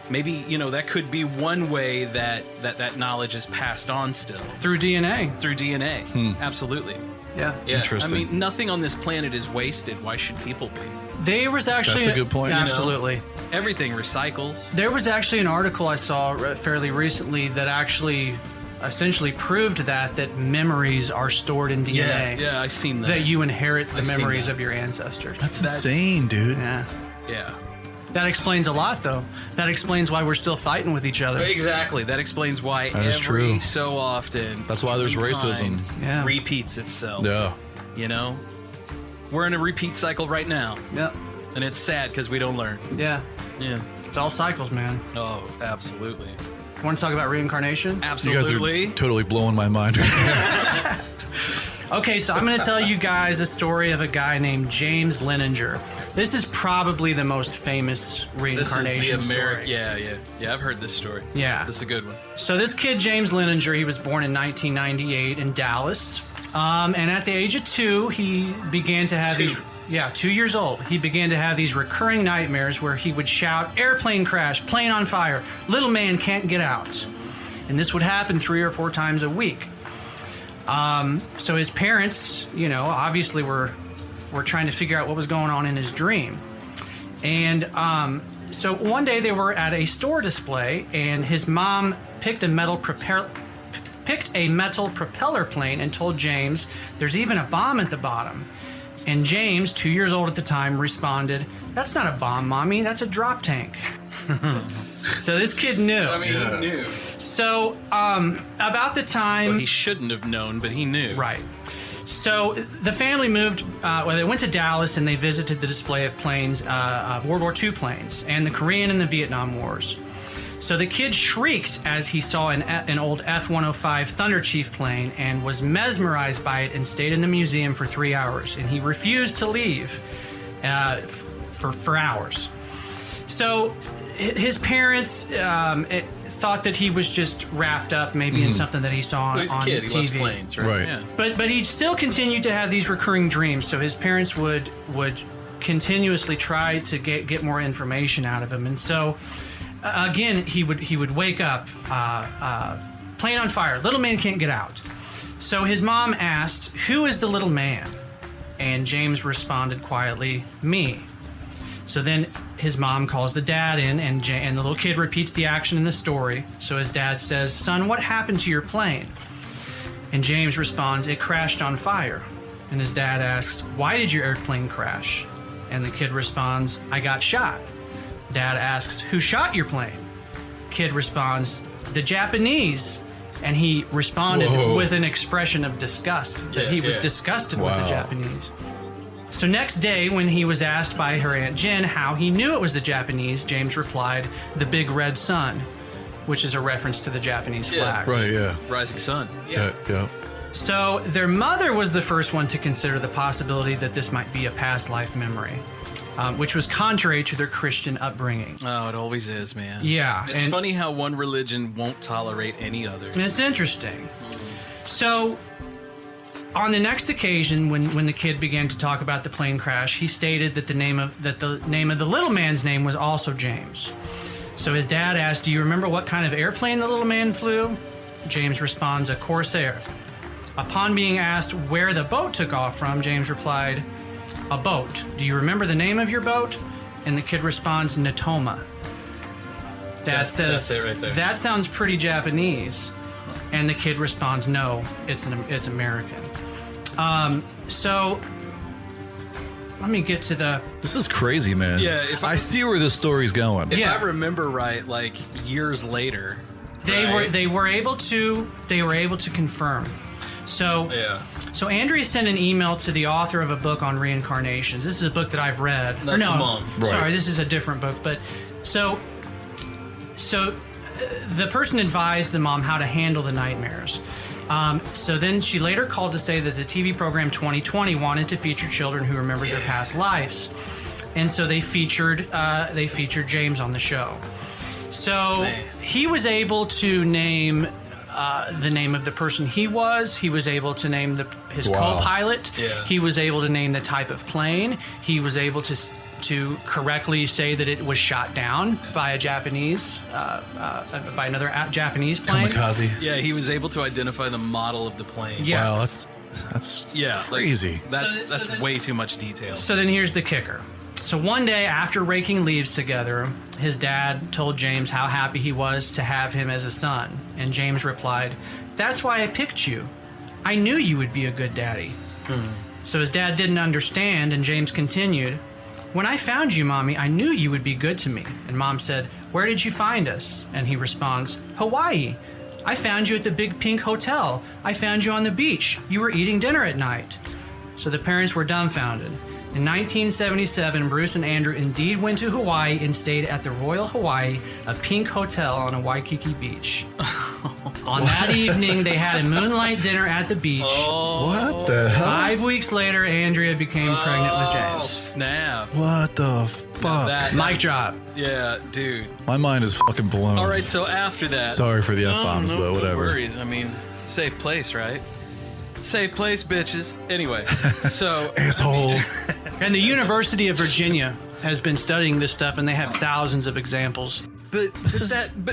Maybe that could be one way that knowledge is passed on still Through DNA. through DNA. Absolutely. Yeah. Yeah, Interesting. I mean, nothing on this planet is wasted. Why should people be? There was actually That's a good point. Yeah, You know? absolutely. Everything recycles. There was actually an article I saw fairly recently that actually essentially proved that memories are stored in DNA. Yeah, I seen that. That you inherit the I've seen memories that. of your ancestors. That's insane, dude. Yeah. Yeah. That explains a lot, though. That explains why we're still fighting with each other. Exactly. That explains why That is every true. so often That's why there's humankind racism. Yeah. repeats itself. Yeah. You know? we're in a repeat cycle right now. Yep. And it's sad because we don't learn. Yeah. Yeah. It's all cycles, man. Oh, absolutely. Want to talk about reincarnation? You guys Absolutely. are totally blowing my mind. Okay, so I'm going to tell you guys a story of a guy named James Leninger. This is probably the most famous This reincarnation is the story. Yeah, I've heard this story. Yeah. This is a good one. So this kid, James Leninger, he was born in 1998 in Dallas. And at the age of 2, he began to have 2 years old. He began to have these recurring nightmares where he would shout, "Airplane crash, plane on fire, little man can't get out." And this would happen 3 or 4 times a week. So his parents, obviously were trying to figure out what was going on in his dream. And so one day they were at a store display, and his mom picked a metal propeller plane and told James, "There's even a bomb at the bottom." And James, 2 years old at the time, responded, "That's not a bomb, Mommy. That's a drop tank." So this kid knew. He knew. So about the time... Well, he shouldn't have known, but he knew. Right. So the family moved, they went to Dallas and they visited the display of planes, World War II planes, and the Korean and the Vietnam Wars. So the kid shrieked as he saw an old F-105 Thunder Chief plane and was mesmerized by it and stayed in the museum for 3 hours. And he refused to leave for hours. So his parents thought that he was just wrapped up maybe in something that he saw He's on a kid. TV. He loves planes, right? Right. Yeah. But he still continued to have these recurring dreams. So his parents would continuously try to get more information out of him. And so again, he would wake up, plane on fire, little man can't get out. So his mom asked, "Who is the little man?" And James responded quietly, "Me." So then his mom calls the dad in, and the little kid repeats the action in the story. So his dad says, "Son, what happened to your plane?" And James responds, "It crashed on fire." And his dad asks, "Why did your airplane crash?" And the kid responds, "I got shot." Dad asks, "Who shot your plane?" Kid responds, "The Japanese." And he responded with an expression of disgust, that he was disgusted with the Japanese. So next day, when he was asked by her Aunt Jen how he knew it was the Japanese, James replied, "The big red sun," which is a reference to the Japanese flag. Right, yeah. Rising sun. Yeah. So their mother was the first one to consider the possibility that this might be a past life memory, which was contrary to their Christian upbringing. Oh, it always is, man. Yeah. It's funny how one religion won't tolerate any other. And it's interesting. So on the next occasion, when the kid began to talk about the plane crash, he stated that the name of the little man's name was also James. So his dad asked, "Do you remember what kind of airplane the little man flew?" James responds, "A Corsair." Upon being asked where the boat took off from, James replied, "A boat. Do you remember the name of your boat?" And the kid responds, "Natoma." Dad says, that's it right there. "That sounds pretty Japanese." And the kid responds, "No, it's American." So let me get to the... This is crazy, man. Yeah, I see where this story's going. If I remember right, like years later, They were able to confirm. So Andrea sent an email to the author of a book on reincarnations. This is a book that I've read. That's the mom. Sorry, Right. this is a different book. But so the person advised the mom how to handle the nightmares. So then she later called to say that the TV program 2020 wanted to feature children who remembered their past lives, and so they featured James on the show. So he was able to name the name of the person he was. He was able to name his co-pilot. Yeah. He was able to name the type of plane. He was able to correctly say that it was shot down by a Japanese, by another Japanese plane. Kamikaze. Yeah, he was able to identify the model of the plane. Yeah. Wow, that's crazy. That's way too much detail. So then here's the kicker. So one day after raking leaves together, his dad told James how happy he was to have him as a son. And James replied, "That's why I picked you. I knew you would be a good daddy." So his dad didn't understand, and James continued, "When I found you, Mommy, I knew you would be good to me." And Mom said, "Where did you find us?" And he responds, "Hawaii. I found you at the Big Pink Hotel. I found you on the beach. You were eating dinner at night." So the parents were dumbfounded. In 1977, Bruce and Andrew indeed went to Hawaii and stayed at the Royal Hawaii, a pink hotel on Waikiki Beach. On that evening, they had a moonlight dinner at the beach. What the hell? 5 weeks later, Andrea became pregnant with Oh, James. snap. What the fuck? That- Mic drop. Yeah, dude. My mind is fucking blown. All right, so after that... Sorry for the F-bombs, but whatever. No worries. I mean, safe place, right? Safe place, bitches. Anyway, so... Asshole. And the University of Virginia has been studying this stuff, and they have thousands of examples. But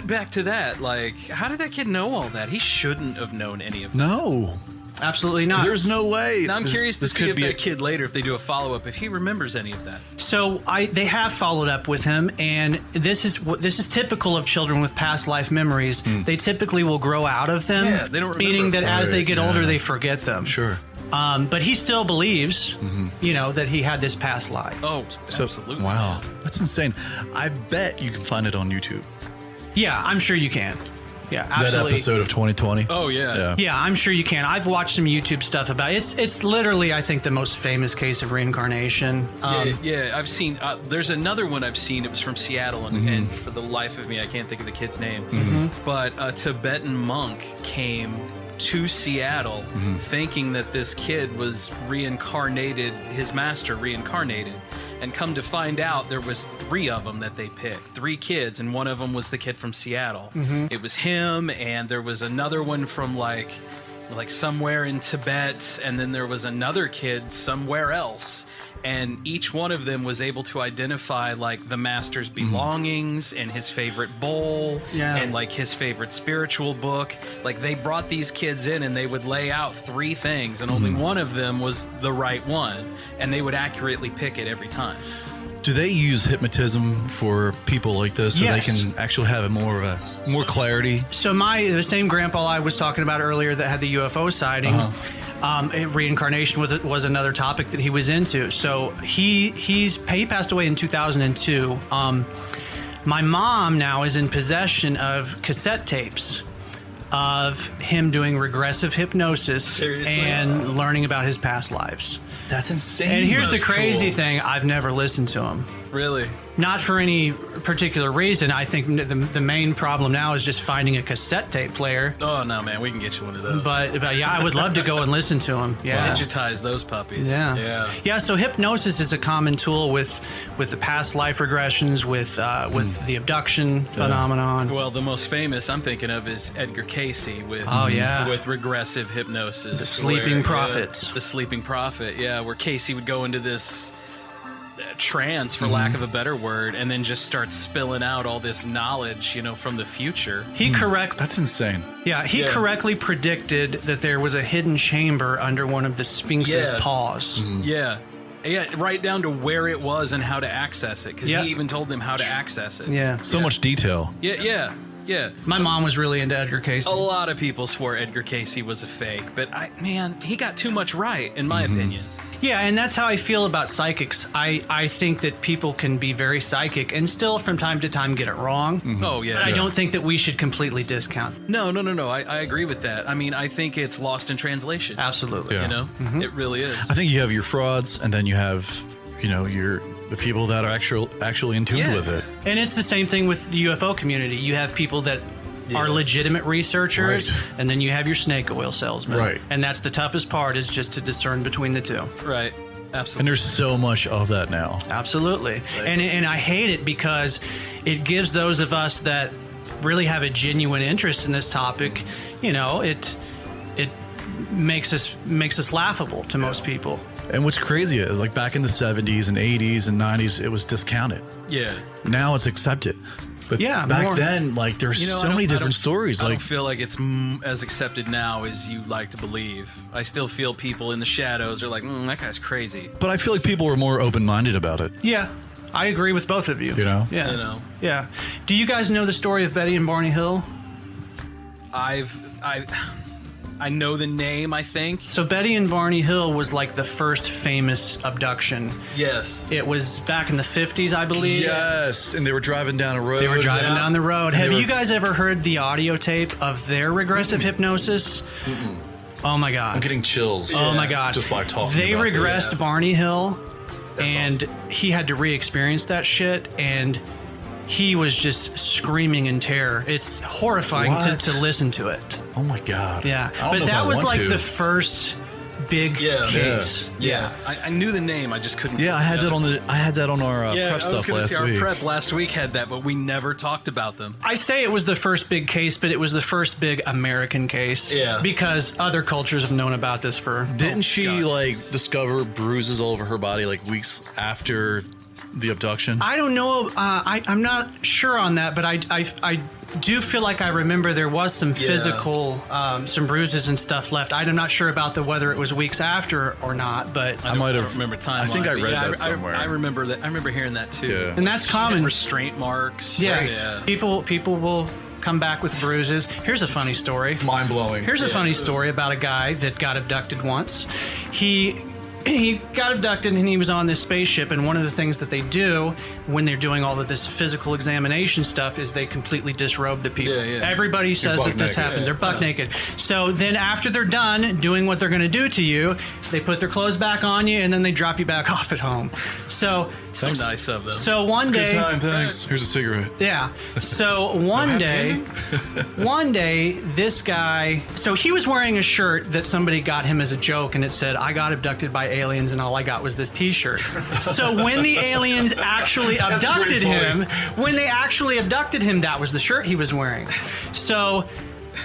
back to that, like, how did that kid know all that? He shouldn't have known any of that. No. Absolutely not. There's no way. Now I'm curious to see could if be that kid later, if they do a follow-up, if he remembers any of that. So they have followed up with him, and this is typical of children with past life memories. They typically will grow out of them, Yeah, they don't remember. meaning that as they get Right, older, yeah. they forget them. Sure. But he still believes, that he had this past life. Oh, So, absolutely. Wow. That's insane. I bet you can find it on YouTube. Yeah, I'm sure you can. Yeah, absolutely. That episode of 2020. Oh, yeah. Yeah, I'm sure you can. I've watched some YouTube stuff about it. It's literally, I think, the most famous case of reincarnation. Yeah, I've seen. There's another one I've seen. It was from Seattle, and for the life of me, I can't think of the kid's name. But a Tibetan monk came to Seattle thinking that this kid was reincarnated, his master reincarnated. And come to find out, there was 3 of them that they picked. 3 kids, and one of them was the kid from Seattle. It was him, and there was another one from like somewhere in Tibet, and then there was another kid somewhere else. And each one of them was able to identify like the master's belongings and his favorite bowl and like his favorite spiritual book. Like they brought these kids in and they would lay out 3 things, and only one of them was the right one, and they would accurately pick it every time. Do they use hypnotism for people like this so Yes. they can actually have more clarity? So the same grandpa I was talking about earlier that had the UFO sighting, reincarnation was another topic that he was into. So he passed away in 2002. My mom now is in possession of cassette tapes of him doing regressive hypnosis Seriously? and learning about his past lives. That's insane. And here's the That's crazy cool. thing: I've never listened to him. Really? Not for any particular reason. I think the main problem now is just finding a cassette tape player. Oh no, man, we can get you one of those. But yeah, I would love to go and listen to him. Yeah. Digitize those puppies. Yeah. Yeah, so hypnosis is a common tool with the past life regressions, with the abduction phenomenon. Well, the most famous I'm thinking of is Edgar Casey with with regressive hypnosis. The sleeping prophets. The sleeping prophet, yeah, where Casey would go into this trance, for lack of a better word, and then just start spilling out all this knowledge, from the future. That's insane. He correctly predicted that there was a hidden chamber under one of the Sphinx's paws. Yeah. Yeah, right down to where it was and how to access it, because he even told them how to access it. Yeah. So much detail. Yeah. My mom was really into Edgar Casey. A lot of people swore Edgar Casey was a fake, but he got too much right, in my opinion. Yeah, and that's how I feel about psychics. I think that people can be very psychic and still from time to time get it wrong. Oh, yeah. But I don't think that we should completely discount. No. I agree with that. I mean, I think it's lost in translation. Absolutely. Yeah. It really is. I think you have your frauds, and then you have, the people that are actually in tune with it. And it's the same thing with the UFO community. You have people that are legitimate researchers, Right. and then you have your snake oil salesman. Right. And that's the toughest part, is just to discern between the two. Right. And Absolutely. there's so much of that now. Absolutely. And I hate it because it gives those of us that really have a genuine interest in this topic, it makes us laughable to most people. And what's crazy is, like, back in the 70s and 80s and 90s, it was discounted. Yeah. Now it's accepted. But Yeah, back more. then, like, there's I so don't- many I different don't- stories. I Like, don't feel like it's as accepted now as you like to believe. I still feel people in the shadows are like, that guy's crazy. but I feel like people were more open-minded about it. Yeah. I agree with both of you. know? Yeah. Yeah. Do you guys know the story of Betty and Barney Hill? I know the name, I think. So Betty and Barney Hill was like the first famous abduction. Yes. It was back in the 50s, I believe. Yes, and they were driving down a road. They were driving down the road. And Have they you were- guys ever heard the audio tape of their regressive hypnosis? Oh my God. I'm getting chills. Oh my God. Just by talking They about regressed this. Barney Hill, and awesome. he had to re-experience that shit, and he was just screaming in terror. It's horrifying What? to listen to it. Oh my God. Yeah. I don't know But if I that was want like to. the first big case. Yeah. I knew the name. I just couldn't. Yeah, I had that on our Yeah, prep I was stuff gonna last say our week. prep last week had that, but we never talked about them. I say it was the first big case, but it was the first big American case. Yeah. Because other cultures have known about this for. Didn't she God. like discover bruises all over her body like weeks after the abduction? I don't know. I'm not sure on that, but I do feel like I remember there was some physical, some bruises and stuff left. I'm not sure about whether it was weeks after or not, but I might don't have remember timeline. I think I but read yeah, that somewhere. I remember that. I remember hearing that too. Yeah. and that's She had common. restraint marks. Yeah, Yeah. people will come back with bruises. Here's a funny story. Mind blowing. Here's a funny story about a guy that got abducted once. He got abducted and he was on this spaceship, and one of the things that they do when they're doing all of this physical examination stuff is they completely disrobe the people. Yeah, yeah. Everybody says buck that this naked. happened. They're buck naked. So then after they're done doing what they're going to do to you, they put their clothes back on you and then they drop you back off at home. So So Thanks. nice of them. so one Good day time, thanks. Here's a cigarette. yeah. So one day, this guy, so he was wearing a shirt that somebody got him as a joke, and it said, "I got abducted by aliens, and all I got was this T-shirt." So when the aliens actually abducted him, that was the shirt he was wearing. So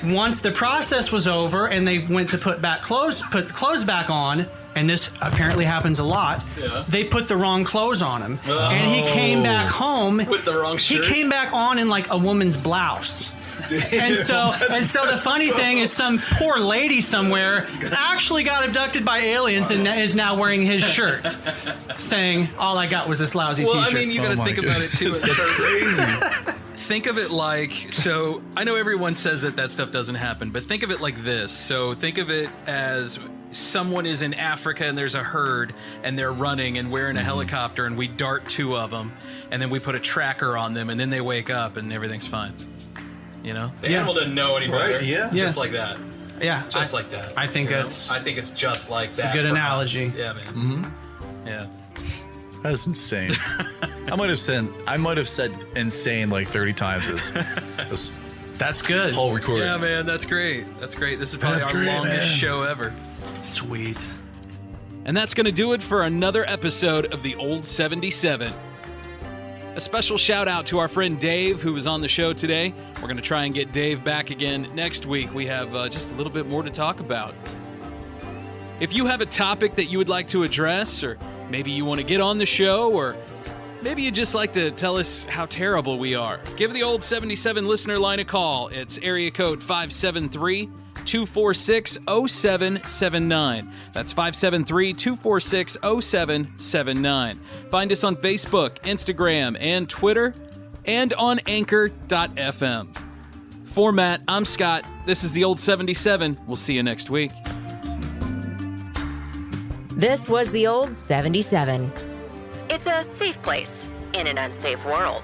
once the process was over and they went to put the clothes back on, and this apparently happens a lot, they put the wrong clothes on him. And he came back home With the wrong shirt? He came back on in like a woman's blouse. And so the funny thing is some poor lady somewhere actually got abducted by aliens and is now wearing his shirt, saying, "All I got was this lousy Well, T-shirt." I mean, you got to Oh my think about it too. goodness, that's crazy. Think of it like, so I know everyone says that stuff doesn't happen, but think of it like this. So think of it as someone is in Africa and there's a herd and they're running and we're in a helicopter and we dart two of them and then we put a tracker on them and then they wake up and everything's fine. You know? The animal doesn't know any better. Right, yeah. Just Yeah. like that. yeah, Just like that. I think you know? that's I think it's just like that. a good for analogy. us. Yeah, man. Mm-hmm. Yeah. That's insane. I might have said insane like 30 times this that's good. whole recording. Yeah, man, that's great. That's great. This is probably That's our great, longest man. show ever. Sweet. And that's going to do it for another episode of the Old 77. A special shout out to our friend Dave, who was on the show today. We're going to try and get Dave back again next week. We have just a little bit more to talk about. If you have a topic that you would like to address, or maybe you want to get on the show, or maybe you'd just like to tell us how terrible we are, give the Old 77 listener line a call. It's area code 573-246-0779. That's 573-246-0779. Find us on Facebook, Instagram, and Twitter, and on Anchor.fm. For Matt, I'm Scott. This is the Old 77. We'll see you next week. This was the Old 77. It's a safe place in an unsafe world.